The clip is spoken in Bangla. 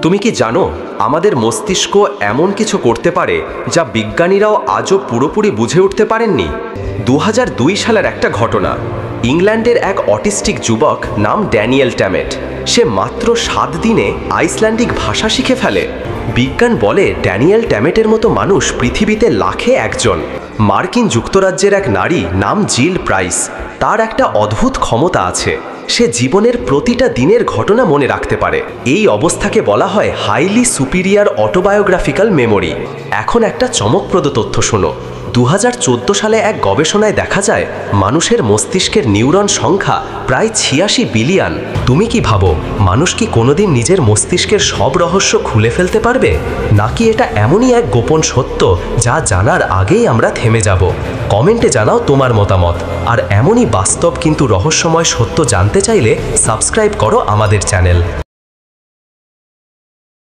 তুমি কি জানো আমাদের মস্তিষ্ক এমন কিছু করতে পারে যা বিজ্ঞানীরাও আজও পুরোপুরি বুঝে উঠতে পারেননি। 2002 সালের একটা ঘটনা। ইংল্যান্ডের এক অটিস্টিক যুবক নাম ড্যানিয়েল ট্যামেট, সে মাত্র 7 দিনে আইসল্যান্ডিক ভাষা শিখে ফেলে। বিজ্ঞান বলে ড্যানিয়েল ট্যামেটের মতো মানুষ পৃথিবীতে লাখে একজন। মার্কিন যুক্তরাজ্যের এক নারী নাম জিল প্রাইস, তার একটা অদ্ভুত ক্ষমতা আছে, সে জীবনের প্রতিটা দিনের ঘটনা মনে রাখতে পারে। এই অবস্থাকে বলা হয় হাইলি সুপিরিয়ার অটোবায়োগ্রাফিক্যাল মেমোরি। এখন একটা চমকপ্রদ তথ্য শোনো। 2014 সালে এক গবেষণায় দেখা যায় মানুষের মস্তিষ্কের নিউরন সংখ্যা প্রায় 86 বিলিয়ন। তুমি কি ভাবো, মানুষ কি কোনোদিন নিজের মস্তিষ্কের সব রহস্য খুলে ফেলতে পারবে, নাকি এটা এমনই এক গোপন সত্য যা জানার আগেই আমরা থেমে যাব? কমেন্টে জানাও তোমার মতামত। আর এমনই বাস্তব কিন্তু রহস্যময় সত্য জানতে চাইলে সাবস্ক্রাইব করো আমাদের চ্যানেল।